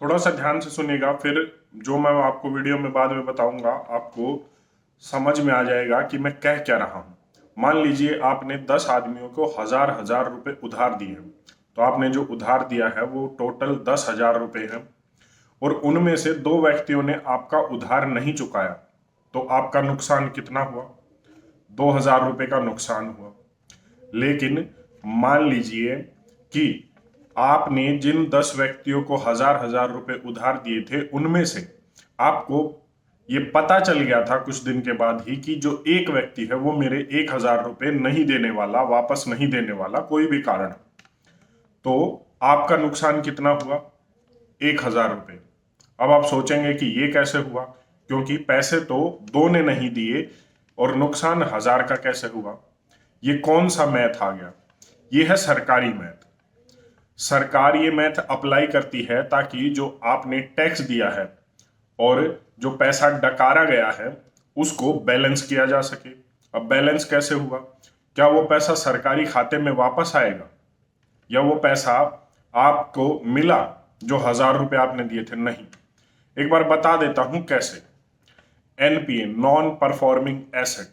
थोड़ा सा ध्यान से सुनिएगा, फिर जो मैं आपको वीडियो में बाद में बताऊंगा आपको समझ में आ जाएगा कि मैं कह क्या रहा हूँ। मान लीजिए आपने 10 आदमियों को हजार हजार रुपए उधार दिए हैं, तो आपने जो उधार दिया है वो टोटल 10,000 रुपए है, और उनमें से दो व्यक्तियों ने आपका उधार नहीं चुकाया, तो आपका नुकसान कितना हुआ? 2,000 रुपए का नुकसान हुआ। लेकिन मान लीजिए कि आपने जिन 10 व्यक्तियों को हजार हजार रुपए उधार दिए थे, उनमें से आपको ये पता चल गया था कुछ दिन के बाद ही कि जो एक व्यक्ति है वो मेरे 1,000 रुपए नहीं देने वाला, वापस नहीं देने वाला, कोई भी कारण, तो आपका नुकसान कितना हुआ? 1,000 रुपए। अब आप सोचेंगे कि ये कैसे हुआ, क्योंकि पैसे तो दो ने नहीं दिए और नुकसान 1,000 का कैसे हुआ? ये कौन सा मैथ आ गया? ये है सरकारी मैथ। सरकार ये मैथ अप्लाई करती है ताकि जो आपने टैक्स दिया है और जो पैसा डकारा गया है उसको बैलेंस किया जा सके। अब बैलेंस कैसे हुआ? क्या वो पैसा सरकारी खाते में वापस आएगा, या वो पैसा आपको मिला जो 1,000 रुपए आपने दिए थे? नहीं। एक बार बता देता हूं कैसे। एनपीए, नॉन परफॉर्मिंग एसेट,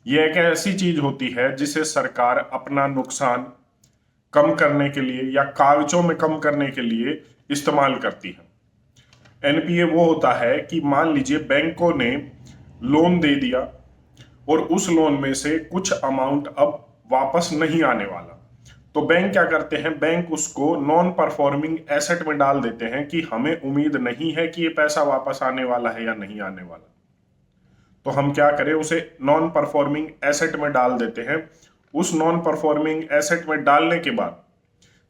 ये एक ऐसी चीज होती है जिसे सरकार अपना नुकसान कम करने के लिए या कागजों में कम करने के लिए इस्तेमाल करती है। एनपीए वो होता है कि मान लीजिए बैंकों ने लोन दे दिया और उस लोन में से कुछ अमाउंट अब वापस नहीं आने वाला, तो बैंक क्या करते हैं? बैंक उसको नॉन परफॉर्मिंग एसेट में डाल देते हैं कि हमें उम्मीद नहीं है कि ये पैसा वापस आने वाला है या नहीं आने वाला। तो हम क्या करें? उसे नॉन परफॉर्मिंग एसेट में डाल देते हैं। उस नॉन परफॉर्मिंग एसेट में डालने के बाद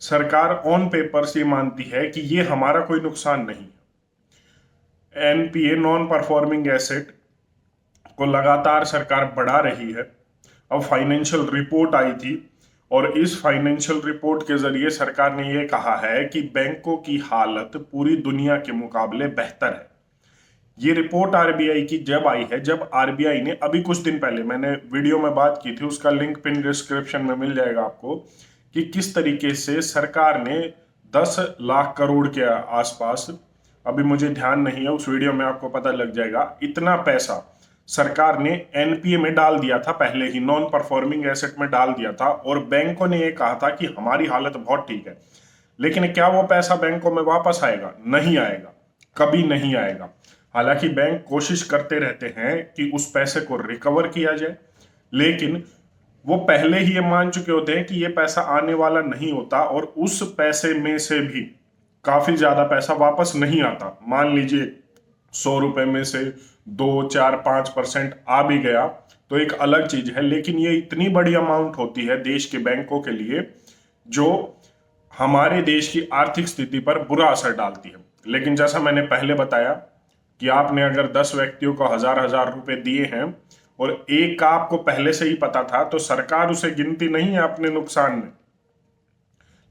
सरकार ऑन पेपर से मानती है कि ये हमारा कोई नुकसान नहीं है। एनपीए, नॉन परफॉर्मिंग एसेट को लगातार सरकार बढ़ा रही है। अब फाइनेंशियल रिपोर्ट आई थी और इस फाइनेंशियल रिपोर्ट के जरिए सरकार ने यह कहा है कि बैंकों की हालत पूरी दुनिया के मुकाबले बेहतर है। ये रिपोर्ट आरबीआई की जब आई है, जब आरबीआई ने अभी कुछ दिन पहले, मैंने वीडियो में बात की थी, उसका लिंक पिन डिस्क्रिप्शन में मिल जाएगा आपको, कि किस तरीके से सरकार ने 10 लाख करोड़ के आसपास, अभी मुझे ध्यान नहीं है, उस वीडियो में आपको पता लग जाएगा, इतना पैसा सरकार ने एनपीए में डाल दिया था, पहले ही नॉन परफॉर्मिंग एसेट में डाल दिया था। और बैंकों ने यह कहा था कि हमारी हालत बहुत ठीक है। लेकिन क्या वो पैसा बैंकों में वापस आएगा? नहीं आएगा, कभी नहीं आएगा। हालांकि बैंक कोशिश करते रहते हैं कि उस पैसे को रिकवर किया जाए, लेकिन वो पहले ही ये मान चुके होते हैं कि ये पैसा आने वाला नहीं होता, और उस पैसे में से भी काफी ज्यादा पैसा वापस नहीं आता। मान लीजिए 100 रुपए में से 2, 4, 5% आ भी गया तो एक अलग चीज है, लेकिन ये इतनी बड़ी अमाउंट होती है देश के बैंकों के लिए जो हमारे देश की आर्थिक स्थिति पर बुरा असर डालती है। लेकिन जैसा मैंने पहले बताया कि आपने अगर 10 व्यक्तियों को हजार हजार रुपए दिए हैं और एक का आपको पहले से ही पता था, तो सरकार उसे गिनती नहीं है अपने नुकसान में।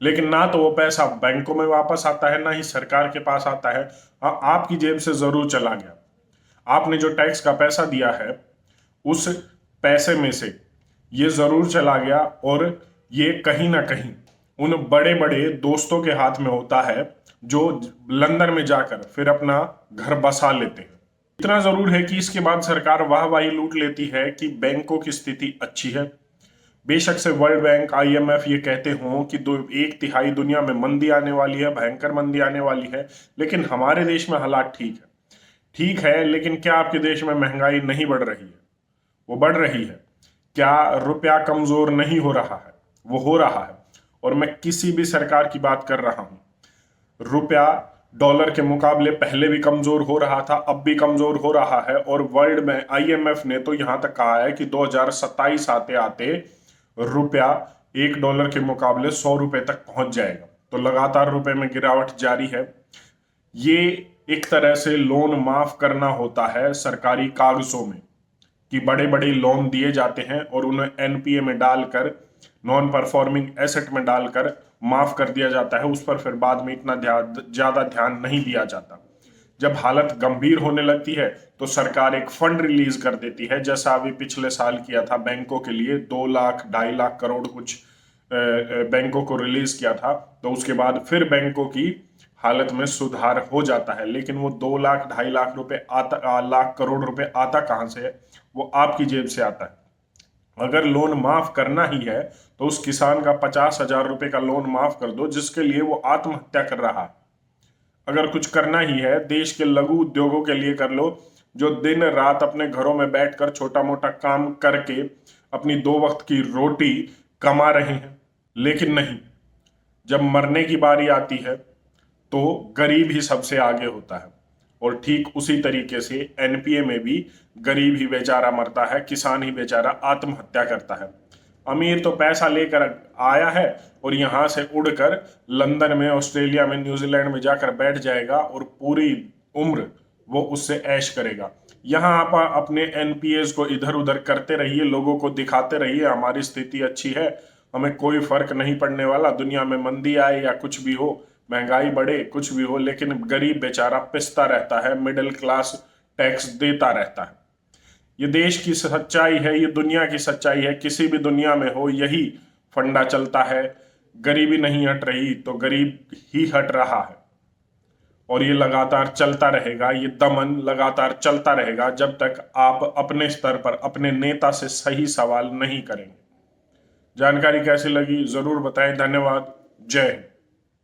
लेकिन ना तो वो पैसा बैंकों में वापस आता है, ना ही सरकार के पास आता है। हाँ, आपकी जेब से जरूर चला गया। आपने जो टैक्स का पैसा दिया है उस पैसे में से ये जरूर चला गया, और ये कहीं ना कहीं उन बड़े बड़े दोस्तों के हाथ में होता है जो लंदन में जाकर फिर अपना घर बसा लेते हैं। इतना जरूर है कि इसके बाद सरकार वाहवाही लूट लेती है कि बैंकों की स्थिति अच्छी है। बेशक से वर्ल्ड बैंक, आईएमएफ ये कहते हों कि 1/3 दुनिया में मंदी आने वाली है, भयंकर मंदी आने वाली है, लेकिन हमारे देश में हालात ठीक है। ठीक है, लेकिन क्या आपके देश में महंगाई नहीं बढ़ रही है? वो बढ़ रही है। क्या रुपया कमजोर नहीं हो रहा है? वो हो रहा है। और मैं किसी भी सरकार की बात कर रहा हूं, रुपया डॉलर के मुकाबले पहले भी कमजोर हो रहा था, अब भी कमजोर हो रहा है। और वर्ल्ड में आईएमएफ ने तो यहां तक कहा है कि 2027 आते आते रुपया $1 के मुकाबले 100 रुपए तक पहुंच जाएगा। तो लगातार रुपए में गिरावट जारी है। ये एक तरह से लोन माफ करना होता है सरकारी कागजों में, कि बड़े बड़े लोन दिए जाते हैं और उन्हें एनपीए में डालकर, नॉन परफॉर्मिंग एसेट में डालकर माफ कर दिया जाता है। उस पर फिर बाद में इतना ज्यादा ध्यान नहीं दिया जाता। जब हालत गंभीर होने लगती है तो सरकार एक फंड रिलीज कर देती है, जैसा अभी पिछले साल किया था बैंकों के लिए, 2 लाख 2.5 लाख करोड़ कुछ बैंकों को रिलीज किया था। तो उसके बाद फिर बैंकों की हालत में सुधार हो जाता है। लेकिन वो 2 लाख 2.5 लाख रुपए आता, लाख करोड़ रुपए आता कहां से है? वो आपकी जेब से आता है। अगर लोन माफ करना ही है तो उस किसान का 50,000 रुपए का लोन माफ कर दो जिसके लिए वो आत्महत्या कर रहा है। अगर कुछ करना ही है देश के लघु उद्योगों के लिए कर लो, जो दिन रात अपने घरों में बैठकर छोटा मोटा काम करके अपनी 2 वक्त की रोटी कमा रहे हैं। लेकिन नहीं, जब मरने की बारी आती है तो गरीब ही सबसे आगे होता है। और ठीक उसी तरीके से एनपीए में भी गरीब ही बेचारा मरता है, किसान ही बेचारा आत्महत्या करता है। अमीर तो पैसा लेकर आया है और यहां से उड़कर लंदन में, ऑस्ट्रेलिया में, न्यूजीलैंड में जाकर बैठ जाएगा और पूरी उम्र वो उससे ऐश करेगा। यहाँ आप अपने एनपीएस को इधर उधर करते रहिए, लोगों को दिखाते रहिए हमारी स्थिति अच्छी है, हमें कोई फर्क नहीं पड़ने वाला, दुनिया में मंदी आए या कुछ भी हो, महंगाई बढ़े, कुछ भी हो, लेकिन गरीब बेचारा पिसता रहता है, मिडिल क्लास टैक्स देता रहता है। ये देश की सच्चाई है, ये दुनिया की सच्चाई है, किसी भी दुनिया में हो यही फंडा चलता है। गरीबी नहीं हट रही तो गरीब ही हट रहा है, और ये लगातार चलता रहेगा, ये दमन लगातार चलता रहेगा जब तक आप अपने स्तर पर अपने नेता से सही सवाल नहीं करेंगे। जानकारी कैसी लगी जरूर बताएं। धन्यवाद। जय हिंद।